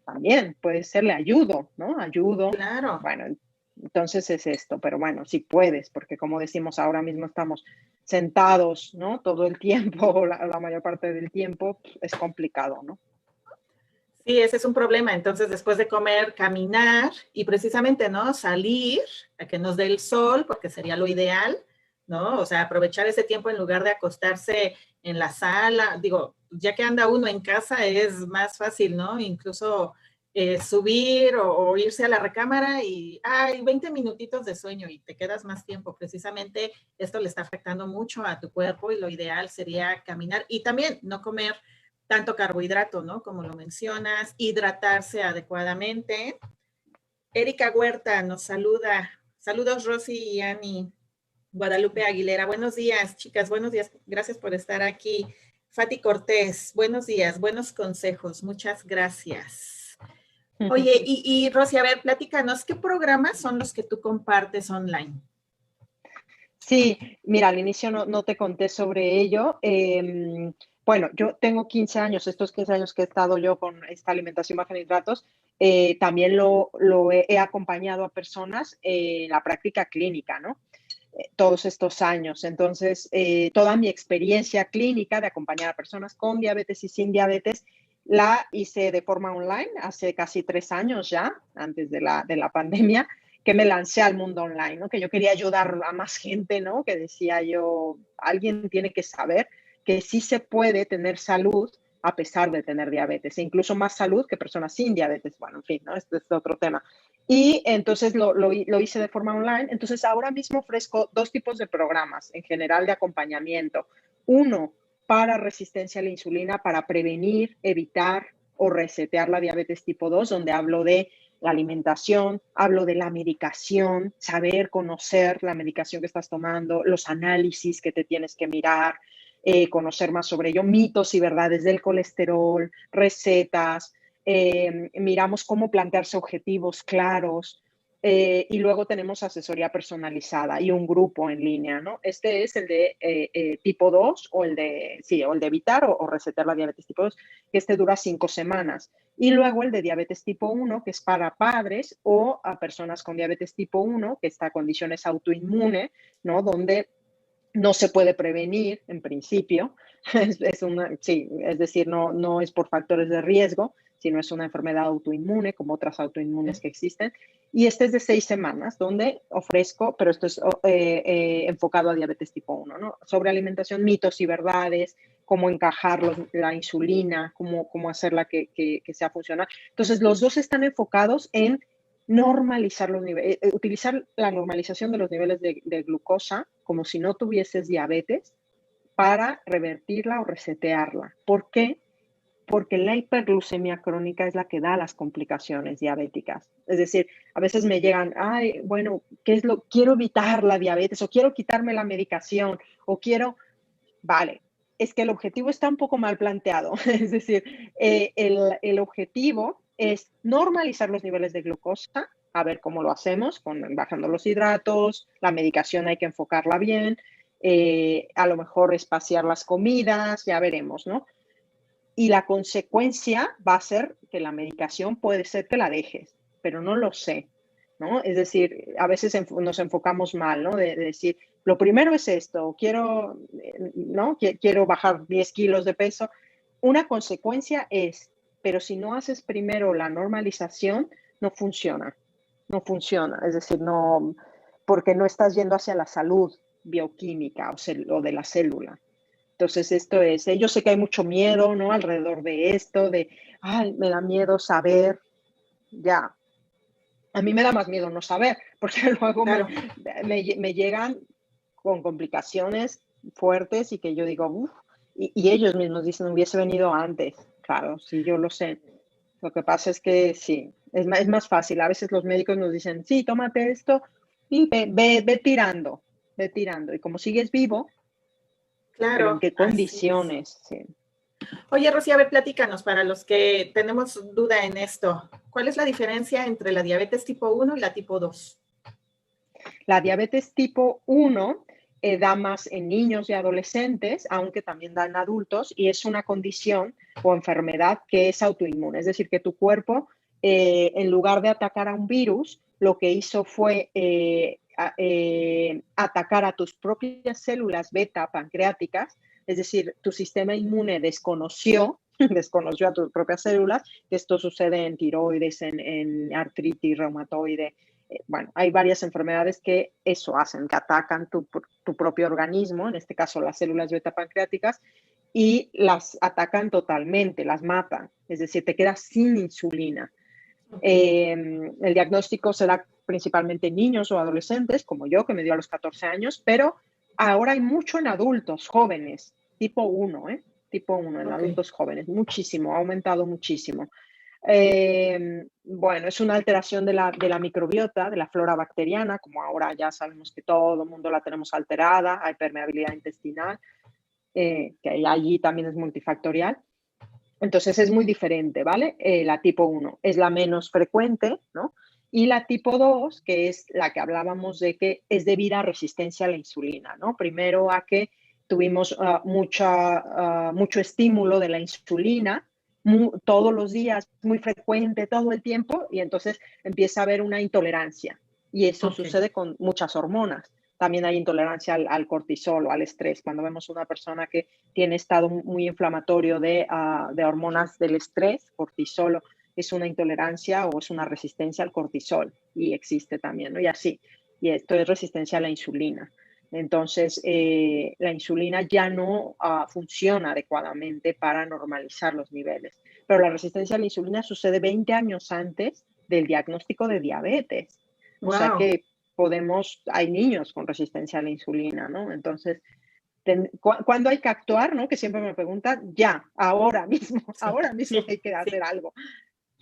También puede ser, le ayudo, ¿no? Ayudo. Claro. Bueno, entonces es esto, pero bueno, si puedes, porque como decimos, ahora mismo estamos sentados, ¿no? Todo el tiempo, la mayor parte del tiempo, es complicado, ¿no? Sí, ese es un problema. Entonces, después de comer, caminar y precisamente, ¿no? Salir a que nos dé el sol, porque sería lo ideal, ¿no? O sea, aprovechar ese tiempo en lugar de acostarse en la sala. Digo, ya que anda uno en casa es más fácil, ¿no? Incluso subir o irse a la recámara y hay 20 minutitos de sueño y te quedas más tiempo. Precisamente esto le está afectando mucho a tu cuerpo y lo ideal sería caminar y también no comer tanto carbohidrato, ¿no? Como lo mencionas, hidratarse adecuadamente. Erika Huerta nos saluda. Saludos, Rosy y Ani. Guadalupe Aguilera, buenos días, chicas, buenos días, gracias por estar aquí. Fati Cortés, buenos días, buenos consejos, muchas gracias. Oye, y Rosy, a ver, platícanos, ¿qué programas son los que tú compartes online? Sí, mira, al inicio no te conté sobre ello. Bueno, yo tengo 15 años, estos 15 años que he estado yo con esta alimentación baja en hidratos, también he acompañado a personas en la práctica clínica, ¿no? Todos estos años. Entonces, toda mi experiencia clínica de acompañar a personas con diabetes y sin diabetes la hice de forma online hace casi 3 años ya, antes de la pandemia, que me lancé al mundo online, ¿no? Que yo quería ayudar a más gente, ¿no? Que decía yo, alguien tiene que saber que sí se puede tener salud a pesar de tener diabetes, e incluso más salud que personas sin diabetes. Bueno, en fin, ¿no? Este es otro tema. Y entonces lo hice de forma online. Entonces ahora mismo ofrezco dos tipos de programas en general de acompañamiento. Uno para resistencia a la insulina, para prevenir, evitar o resetear la diabetes tipo 2, donde hablo de la alimentación, hablo de la medicación, saber conocer la medicación que estás tomando, los análisis que te tienes que mirar, conocer más sobre ello, mitos y verdades del colesterol, recetas, miramos cómo plantearse objetivos claros, y luego tenemos asesoría personalizada y un grupo en línea, ¿no? Este es el de tipo 2 o el de, sí, o el de evitar o resetear la diabetes tipo 2, que este dura 5 semanas. Y luego el de diabetes tipo 1, que es para padres o a personas con diabetes tipo 1, que esta condición es autoinmune, ¿no? Donde no se puede prevenir en principio, sí, es decir, no es por factores de riesgo, sino es una enfermedad autoinmune, como otras autoinmunes que existen. Y este es de 6 semanas, donde ofrezco, pero esto es enfocado a diabetes tipo 1, ¿no? Sobre alimentación, mitos y verdades, cómo encajar la insulina, cómo hacerla que sea funcional. Entonces, los dos están enfocados en normalizar los niveles, utilizar la normalización de los niveles de glucosa como si no tuvieses diabetes para revertirla o resetearla. ¿Por qué? Porque la hiperglucemia crónica es la que da las complicaciones diabéticas. Es decir, a veces me llegan, ay, bueno, quiero evitar la diabetes o quiero quitarme la medicación o vale, es que el objetivo está un poco mal planteado. Es decir, el objetivo es normalizar los niveles de glucosa, a ver cómo lo hacemos, bajando los hidratos, la medicación hay que enfocarla bien, a lo mejor espaciar las comidas, ya veremos, ¿no? Y la consecuencia va a ser que la medicación puede ser que la dejes, pero no lo sé, ¿no? Es decir, a veces nos enfocamos mal, ¿no? De decir, lo primero es esto, ¿no? Quiero bajar 10 kilos de peso. Una consecuencia es, pero si no haces primero la normalización, no funciona, no funciona. Es decir, no, porque no estás yendo hacia la salud bioquímica o de la célula. Entonces, esto es, yo sé que hay mucho miedo, ¿no? Alrededor de esto, ay, me da miedo saber, ya. A mí me da más miedo no saber, porque luego Claro. me llegan con complicaciones fuertes y que yo digo, uff, y ellos mismos dicen, hubiese venido antes. Claro, sí, yo lo sé. Lo que pasa es que sí, es más fácil. A veces los médicos nos dicen, sí, tómate esto y ve tirando, ve tirando. Y como sigues vivo, pero ¿en Claro, qué así es. condiciones? Sí. Oye, Rosy, a ver, platícanos, para los que tenemos duda en esto, ¿cuál es la diferencia entre la diabetes tipo 1 y la tipo 2? La diabetes tipo 1 da más en niños y adolescentes, aunque también da en adultos, y es una condición o enfermedad que es autoinmune. Es decir, que tu cuerpo, en lugar de atacar a un virus, lo que hizo fue atacar a tus propias células beta pancreáticas, es decir, tu sistema inmune desconoció a tus propias células, que esto sucede en tiroides, en artritis reumatoide. Bueno, hay varias enfermedades que eso hacen, que atacan tu propio organismo, en este caso las células beta pancreáticas, y las atacan totalmente, las matan, es decir, te quedas sin insulina. Okay. El diagnóstico se da principalmente en niños o adolescentes, como yo, que me dio a los 14 años, pero ahora hay mucho en adultos jóvenes, tipo 1, tipo 1 en Okay. adultos jóvenes, muchísimo, ha aumentado muchísimo. Bueno, es una alteración de la microbiota, de la flora bacteriana, como ahora ya sabemos que todo el mundo la tenemos alterada, hay permeabilidad intestinal, que allí también es multifactorial. Entonces es muy diferente, ¿vale? La tipo 1 es la menos frecuente, ¿no? Y la tipo 2, que es la que hablábamos de que es debida a resistencia a la insulina, ¿no? Primero a que tuvimos mucho estímulo de la insulina todos los días, muy frecuente, todo el tiempo, y entonces empieza a haber una intolerancia. Y eso Okay. sucede con muchas hormonas. También hay intolerancia al cortisol o al estrés. Cuando vemos una persona que tiene estado muy inflamatorio de hormonas del estrés, cortisol, es una intolerancia o es una resistencia al cortisol y existe también, ¿no? Y así. Y esto es resistencia a la insulina. Entonces, la insulina ya no funciona adecuadamente para normalizar los niveles. Pero la resistencia a la insulina sucede 20 años antes del diagnóstico de diabetes. O sea Wow. que hay niños con resistencia a la insulina, ¿no? Entonces, ¿cuándo hay que actuar? ¿No? Que siempre me preguntan, ya, Sí, ahora mismo sí, hay que sí. hacer algo.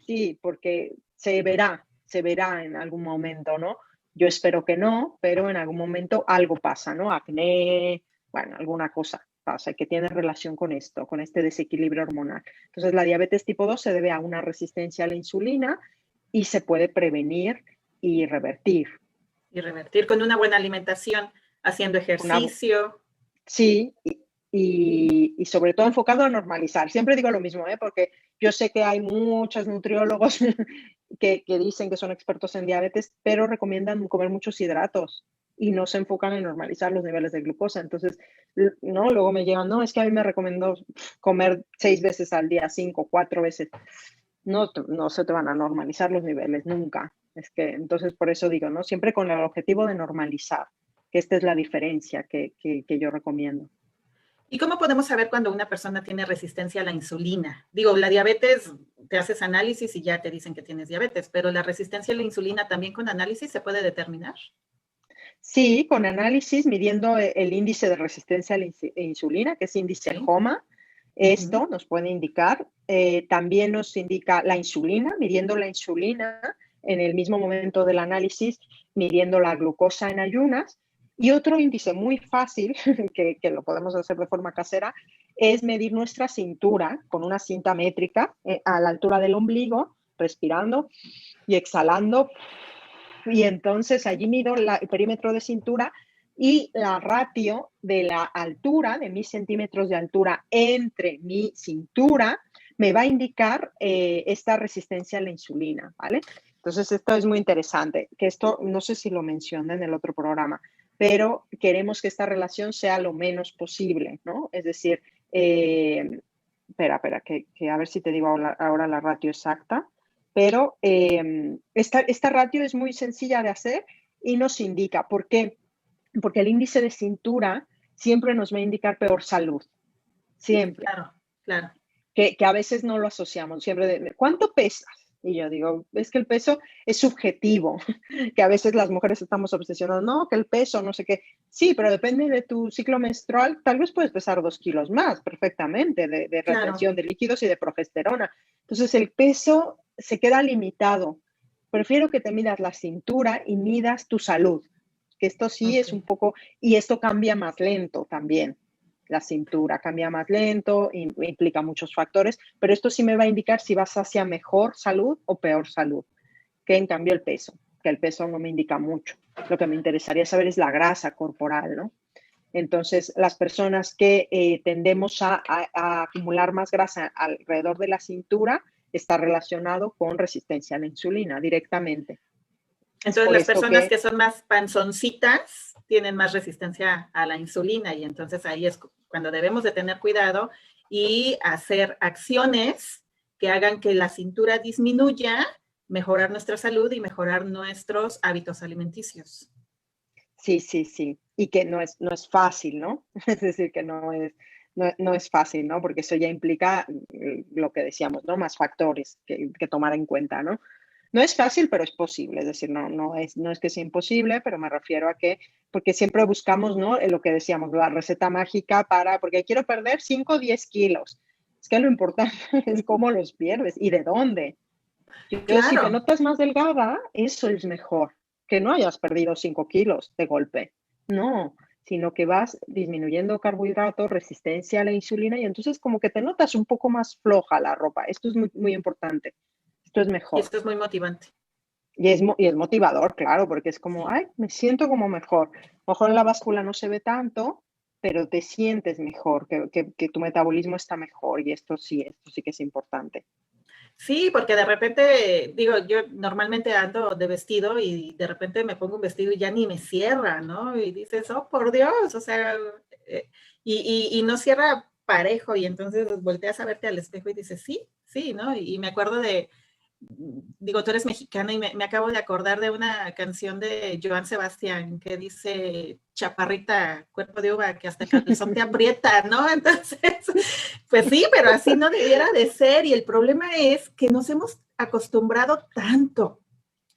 Sí, porque se verá. se verá en algún momento, ¿no? Yo espero que no, pero en algún momento algo pasa, ¿no? Acné, bueno, alguna cosa pasa que tiene relación con esto, con este desequilibrio hormonal. Entonces, la diabetes tipo 2 se debe a una resistencia a la insulina y se puede prevenir y revertir. Y revertir con una buena alimentación, haciendo Una, ejercicio. sí, y sobre todo enfocado a normalizar. Siempre digo lo mismo, ¿eh? Porque yo sé que hay muchos nutriólogos que dicen que son expertos en diabetes, pero recomiendan comer muchos hidratos y no se enfocan en normalizar los niveles de glucosa. Entonces, ¿no? Luego me llegan, no, es que a mí me recomendó comer 6 veces al día, 5, 4 veces. No, no se te van a normalizar los niveles, nunca. Es que, entonces, por eso digo, ¿no? Siempre con el objetivo de normalizar, que esta es la diferencia que yo recomiendo. ¿Y cómo podemos saber cuando una persona tiene resistencia a la insulina? Digo, la diabetes, te haces análisis y ya te dicen que tienes diabetes, pero la resistencia a la insulina también con análisis se puede determinar. Sí, con análisis, midiendo el índice de resistencia a la insulina, que es índice Sí. HOMA. Esto nos puede indicar, también nos indica la insulina, midiendo la insulina en el mismo momento del análisis, midiendo la glucosa en ayunas. Y otro índice muy fácil, que lo podemos hacer de forma casera, es medir nuestra cintura con una cinta métrica a la altura del ombligo, respirando y exhalando. Y entonces allí mido el perímetro de cintura y la ratio de la altura, de mis centímetros de altura entre mi cintura, me va a indicar esta resistencia a la insulina, ¿vale? Entonces esto es muy interesante, que esto no sé si lo mencioné en el otro programa, pero queremos que esta relación sea lo menos posible, ¿no? Es decir, espera, que a ver si te digo ahora la ratio exacta. Pero esta ratio es muy sencilla de hacer y nos indica, ¿por qué? Porque el índice de cintura siempre nos va a indicar peor salud, siempre. Claro, claro. Que a veces no lo asociamos, siempre de, ¿cuánto pesas? Y yo digo, es que el peso es subjetivo, que a veces las mujeres estamos obsesionadas, no, que el peso, no sé qué. Sí, pero depende de tu ciclo menstrual, tal vez puedes pesar 2 kilos más perfectamente de Claro. retención de líquidos y de progesterona. Entonces el peso se queda limitado. Prefiero que te midas la cintura y midas tu salud, que esto sí es un Okay. poco, y esto cambia más lento también. La cintura cambia más lento, implica muchos factores, pero esto sí me va a indicar si vas hacia mejor salud o peor salud, que en cambio el peso, que el peso no me indica mucho. Lo que me interesaría saber es la grasa corporal, ¿no? Entonces, las personas que tendemos a acumular más grasa alrededor de la cintura está relacionado con resistencia a la insulina directamente. Es Entonces por las esto personas que que son más panzoncitas tienen más resistencia a la insulina y entonces ahí es cuando debemos de tener cuidado y hacer acciones que hagan que la cintura disminuya, mejorar nuestra salud y mejorar nuestros hábitos alimenticios. sí. Y que no es fácil, ¿no? Es decir, que no es fácil, ¿no? Porque eso ya implica lo que decíamos, ¿no? Más factores que tomar en cuenta, ¿no? No es fácil, pero es posible. Es decir, no es que sea imposible, pero me refiero a que, porque siempre buscamos, ¿no? Lo que decíamos, la receta mágica porque quiero perder 5 o 10 kilos. Es que lo importante es cómo los pierdes y de dónde. Si te Claro, notas más delgada, eso es mejor. Que no hayas perdido 5 kilos de golpe. No, sino que vas disminuyendo carbohidratos, resistencia a la insulina y entonces como que te notas un poco más floja la ropa. Esto es muy, muy importante. Esto es y mejor. esto es muy motivante. Y es motivador, claro, porque es como, Sí. ay, me siento como mejor. A lo mejor en la báscula no se ve tanto, pero te sientes mejor, que tu metabolismo está mejor y esto sí que es importante. Sí, porque de repente, digo, yo normalmente ando de vestido y de repente me pongo un vestido y ya ni me cierra, ¿no? Y dices, oh, por Dios, o sea, eh, y no cierra parejo y entonces volteas a verte al espejo y dices, sí, sí, ¿no? Y me acuerdo digo, tú eres mexicana y me acabo de acordar de una canción de Joan Sebastián que dice, chaparrita, cuerpo de uva, que hasta el calzón te aprieta, ¿no? Entonces, pues sí, pero así no debiera de ser. Y el problema es que nos hemos acostumbrado tanto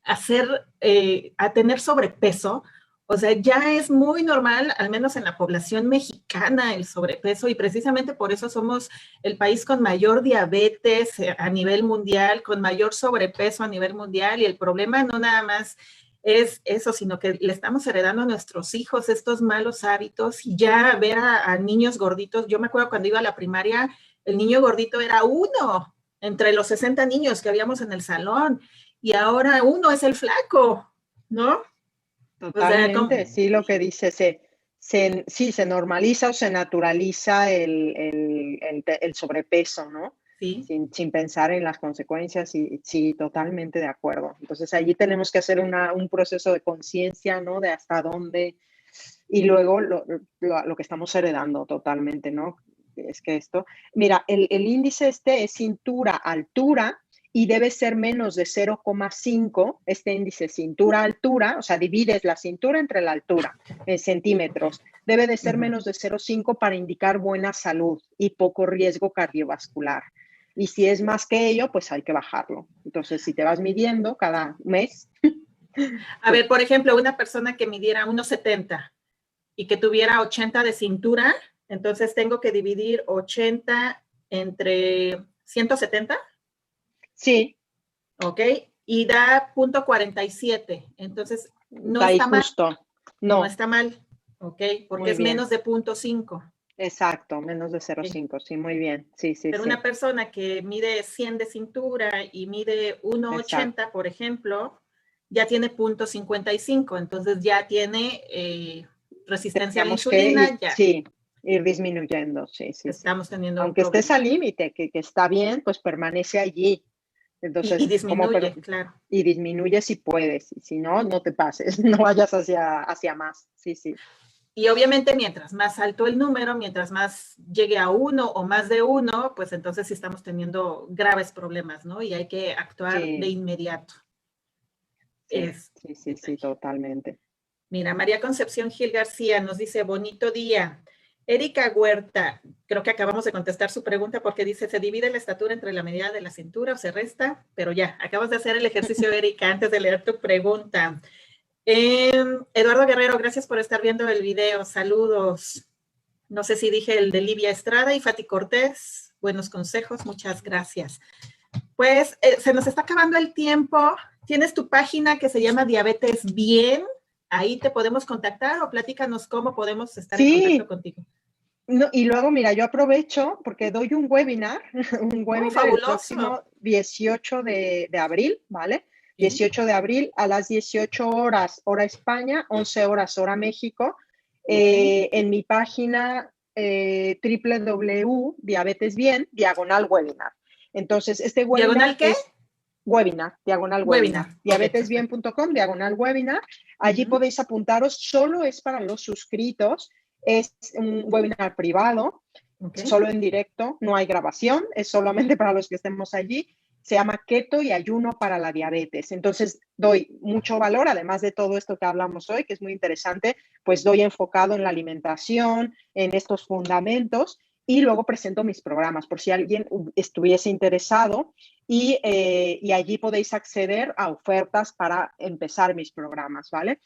a tener sobrepeso O sea, ya es muy normal, al menos en la población mexicana, el sobrepeso, y precisamente por eso somos el país con mayor diabetes a nivel mundial, con mayor sobrepeso a nivel mundial, y el problema no nada más es eso, sino que le estamos heredando a nuestros hijos estos malos hábitos, y ya ver a niños gorditos. Yo me acuerdo cuando iba a la primaria, el niño gordito era uno entre los 60 niños que habíamos en el salón, y ahora uno es el flaco, ¿no? O sea, Totalmente, sí, lo que dice, sí, se normaliza o se naturaliza el sobrepeso, ¿no? sí. Sin pensar en las consecuencias, y sí, totalmente de acuerdo. Entonces, allí tenemos que hacer un proceso de conciencia, ¿no? De hasta dónde, y luego lo que estamos heredando totalmente, ¿no? Es que esto, mira, el índice este es cintura-altura, y debe ser menos de 0,5, este índice cintura-altura, o sea, divides la cintura entre la altura en centímetros, debe de ser menos de 0,5 para indicar buena salud y poco riesgo cardiovascular. Y si es más que ello, pues hay que bajarlo. Entonces, si te vas midiendo cada mes. A ver, por ejemplo, una persona que midiera 1,70 y que tuviera 80 de cintura, entonces tengo que dividir 80 entre 170. Sí. ¿Ok? Y da 0,47. Entonces, no Ahí está mal. justo. No No. está mal. ¿Ok? Porque Muy es bien. menos de 0,5. Exacto, menos de ¿Okay? 0,5. Sí, muy bien. Sí, sí, Pero sí. una persona que mide 100 de cintura y mide Exacto. 1,80, por ejemplo, ya tiene 0,55. Entonces ya tiene resistencia a la Tenemos que insulina, ir, ya sí, ir disminuyendo. Sí, sí, sí. estamos teniendo un Aunque estés problema. al límite, que está bien, pues permanece allí. Y Entonces, disminuye, claro. y disminuye si puedes. Y si no, no te pases, no vayas hacia más. Sí, sí. Y obviamente mientras más alto el número, mientras más llegue a uno o más de uno, pues entonces sí estamos teniendo graves problemas, ¿no? Y hay que actuar de Sí, inmediato. sí, sí, sí, sí, totalmente. Mira, María Concepción Gil García nos dice, bonito día. Erika Huerta, creo que acabamos de contestar su pregunta porque dice, ¿se divide la estatura entre la medida de la cintura o se resta? Pero ya, acabas de hacer el ejercicio, Erika, antes de leer tu pregunta. Eduardo Guerrero, gracias por estar viendo el video. Saludos. No sé si dije el de Livia Estrada y Fati Cortés. Buenos consejos, muchas gracias. Pues se nos está acabando el tiempo. Tienes tu página que se llama Diabetes Bien. Ahí te podemos contactar o platícanos cómo podemos estar en contacto Sí, contigo. no, y luego, mira, yo aprovecho porque doy un webinar, un Oh, webinar el fabuloso. próximo 18 de abril, ¿vale? Sí. 18 de abril a las 18 horas, hora España, 11 horas, hora México, Okay. en mi página www.diabetesbien, diagonal webinar. Entonces, este webinar ¿Diagonal qué? es webinar, diagonal webinar, Webinar. Ok, perfecto. diabetesbien.com, diagonal webinar. Allí Uh-huh. podéis apuntaros, solo es para los suscritos, es un webinar privado, Okay. solo en directo, no hay grabación, es solamente para los que estemos allí. Se llama Keto y Ayuno para la Diabetes. Entonces, doy mucho valor, además de todo esto que hablamos hoy, que es muy interesante, pues doy enfocado en la alimentación, en estos fundamentos, y luego presento mis programas, por si alguien estuviese interesado, y allí podéis acceder a ofertas para empezar mis programas, ¿vale?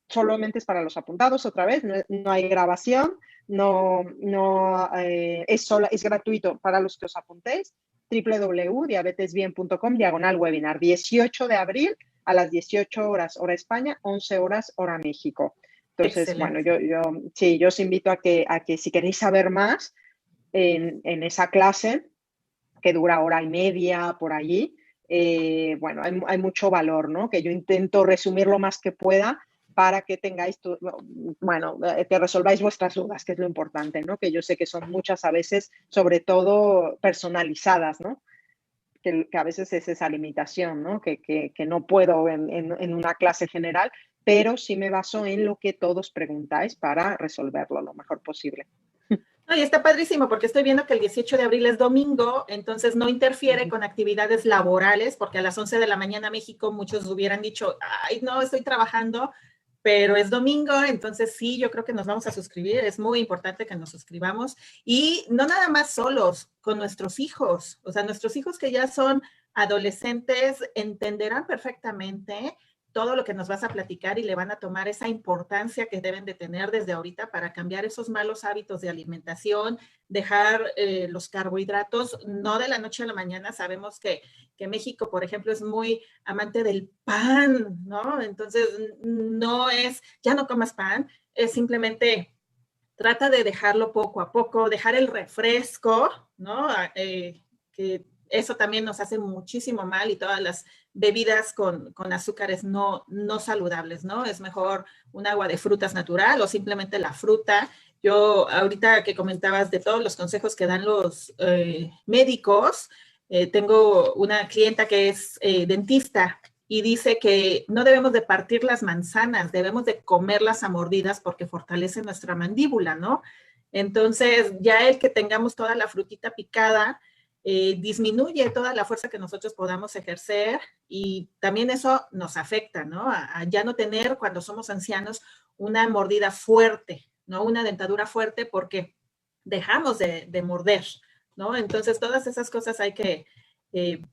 Solamente es para los apuntados, otra vez, no hay grabación, es gratuito para los que os apuntéis. www.diabetesbien.com, diagonal webinar, 18 de abril a las 18 horas, hora España, 11 horas, hora México. Entonces, bueno, Excelente. yo os invito a que si queréis saber más en esa clase, que dura hora y media por allí, bueno, hay mucho valor, ¿no? Que yo intento resumir lo más que pueda para que tengáis, bueno, que resolváis vuestras dudas, que es lo importante, ¿no? Que yo sé que son muchas a veces, sobre todo personalizadas, ¿no? Que a veces es esa limitación, ¿no? Que no puedo en una clase general, pero sí me baso en lo que todos preguntáis para resolverlo lo mejor posible. No, y está padrísimo porque estoy viendo que el 18 de abril es domingo, entonces no interfiere con actividades laborales, porque a las 11 de la mañana México muchos hubieran dicho, ay, no, estoy trabajando, pero es domingo, entonces sí, yo creo que nos vamos a suscribir, es muy importante que nos suscribamos, y no nada más solos, con nuestros hijos, o sea, nuestros hijos que ya son adolescentes entenderán perfectamente todo lo que nos vas a platicar y le van a tomar esa importancia que deben de tener desde ahorita para cambiar esos malos hábitos de alimentación, dejar los carbohidratos, no de la noche a la mañana. Sabemos que México, por ejemplo, es muy amante del pan, ¿no? Entonces, no es, ya no comas pan, es simplemente trata de dejarlo poco a poco, dejar el refresco, ¿no? Que eso también nos hace muchísimo mal, y todas las bebidas con azúcares no saludables, ¿no? Es mejor un agua de frutas natural o simplemente la fruta. Yo, ahorita que comentabas de todos los consejos que dan los médicos, tengo una clienta que es dentista y dice que no debemos de partir las manzanas, debemos de comerlas a mordidas porque fortalece nuestra mandíbula, ¿no? Entonces, ya el que tengamos toda la frutita picada, disminuye toda la fuerza que nosotros podamos ejercer, y también eso nos afecta, ¿no? A ya no tener, cuando somos ancianos, una mordida fuerte, ¿no? Una dentadura fuerte porque dejamos de morder, ¿no? Entonces, todas esas cosas hay que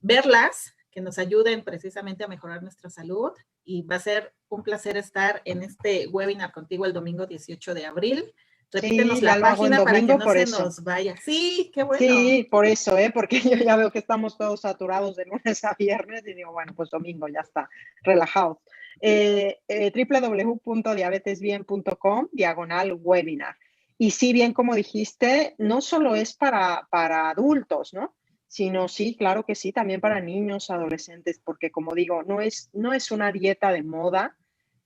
verlas, que nos ayuden precisamente a mejorar nuestra salud, y va a ser un placer estar en este webinar contigo el domingo 18 de abril. Repítenos Sí, ya la lo hago en página para que domingo no por se eso. nos vaya. Sí, qué bueno. Sí, por eso, porque yo ya veo que estamos todos saturados de lunes a viernes y digo, bueno, pues domingo ya está, relajados. www.diabetesbien.com/webinar. Y sí, bien como dijiste, no solo es para adultos, ¿no? Sino sí, claro que sí, también para niños, adolescentes, porque como digo, no es una dieta de moda.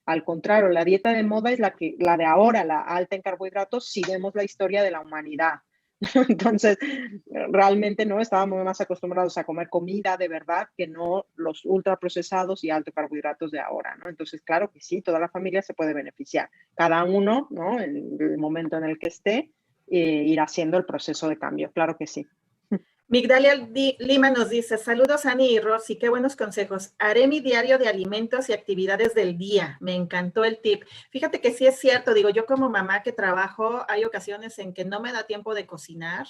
Al contrario, la dieta de moda es la de ahora, la alta en carbohidratos, si vemos la historia de la humanidad. Entonces, realmente no estábamos más acostumbrados a comer comida de verdad que no los ultraprocesados y altos carbohidratos de ahora, ¿no? Entonces, claro que sí, toda la familia se puede beneficiar. Cada uno, ¿no? En el momento en el que esté, ir haciendo el proceso de cambio, claro que sí. Migdalia Lima nos dice, saludos Ani y Rosy, qué buenos consejos. Haré mi diario de alimentos y actividades del día. Me encantó el tip. Fíjate que sí es cierto, digo, yo como mamá que trabajo, hay ocasiones en que no me da tiempo de cocinar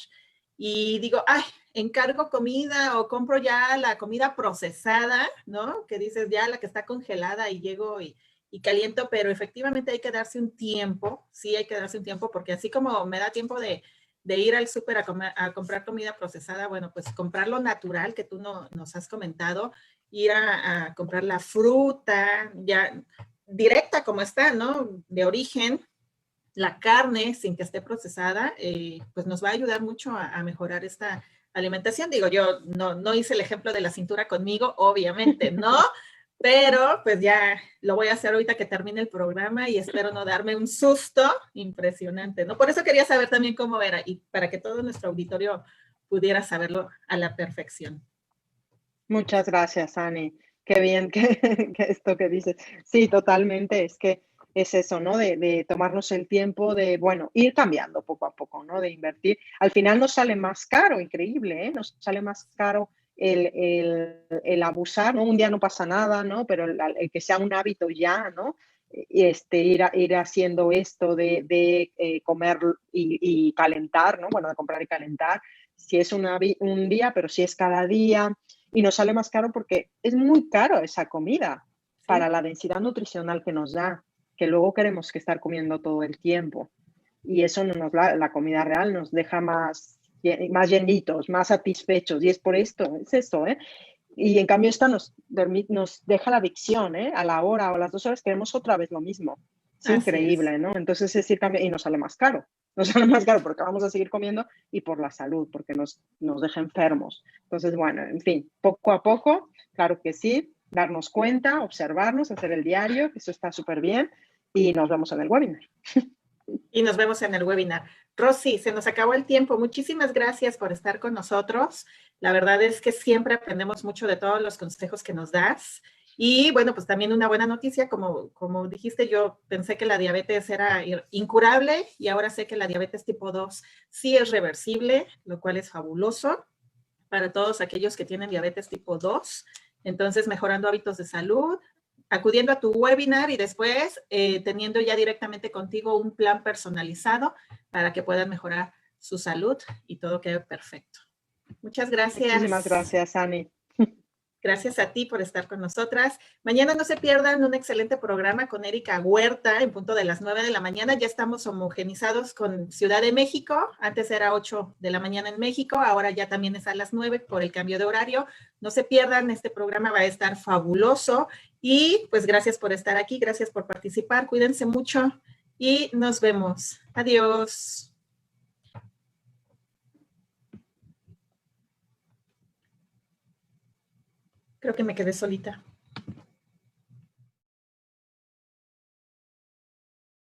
y digo, ay, encargo comida o compro ya la comida procesada, ¿no? Que dices ya la que está congelada y llego y caliento, pero efectivamente hay que darse un tiempo, sí hay que darse un tiempo, porque así como me da tiempo de ir al súper a comprar comida procesada, bueno, pues comprar lo natural que tú nos has comentado, ir a comprar la fruta ya directa como está, ¿no? De origen, la carne sin que esté procesada, pues nos va a ayudar mucho a mejorar esta alimentación. Digo, yo no hice el ejemplo de la cintura conmigo, obviamente, ¿no? Pero pues ya lo voy a hacer ahorita que termine el programa, y espero no darme un susto impresionante, ¿no? Por eso quería saber también cómo era, y para que todo nuestro auditorio pudiera saberlo a la perfección. Muchas gracias, Ani. Qué bien que esto que dices. Sí, totalmente. Es que es eso, ¿no? De tomarnos el tiempo de, bueno, ir cambiando poco a poco, ¿no? De invertir. Al final nos sale más caro, increíble, ¿eh? Nos sale más caro el abusar, ¿no? Un día no pasa nada, ¿no? Pero el que sea un hábito ya, ¿no? Ir haciendo esto de comer y calentar, ¿no? Bueno, de comprar y calentar. Si es un día, pero si es cada día, y nos sale más caro porque es muy caro esa comida ¿Sí? para la densidad nutricional que nos da, que luego queremos que estar comiendo todo el tiempo. Y eso no nos la comida real nos deja más llenitos, más satisfechos. Y es por esto, es esto, ¿eh? Y en cambio esta nos deja la adicción, ¿eh? A la hora o a las 2 horas queremos otra vez lo mismo. Es Así es. increíble, ¿no? Entonces es ir cambiando y nos sale más caro. Nos sale más caro porque vamos a seguir comiendo y por la salud, porque nos deja enfermos. Entonces, bueno, en fin, poco a poco, claro que sí, darnos cuenta, observarnos, hacer el diario, que eso está súper bien, y nos vemos en el webinar. Y nos vemos en el webinar. Rosy, se nos acabó el tiempo. Muchísimas gracias por estar con nosotros. La verdad es que siempre aprendemos mucho de todos los consejos que nos das. Y bueno, pues también una buena noticia, como dijiste, yo pensé que la diabetes era incurable, y ahora sé que la diabetes tipo 2 sí es reversible, lo cual es fabuloso para todos aquellos que tienen diabetes tipo 2. Entonces, mejorando hábitos de salud, acudiendo a tu webinar y después teniendo ya directamente contigo un plan personalizado para que puedan mejorar su salud y todo quede perfecto. Muchas Muchísimas gracias. gracias, Ani. Gracias a ti por estar con nosotras. Mañana no se pierdan un excelente programa con Erika Huerta en punto de las 9 de la mañana. Ya estamos homogenizados con Ciudad de México. Antes era 8 de la mañana en México, ahora ya también es a las 9 por el cambio de horario. No se pierdan, este programa va a estar fabuloso. Y pues gracias por estar aquí, gracias por participar. Cuídense mucho y nos vemos. Adiós. Creo que me quedé solita.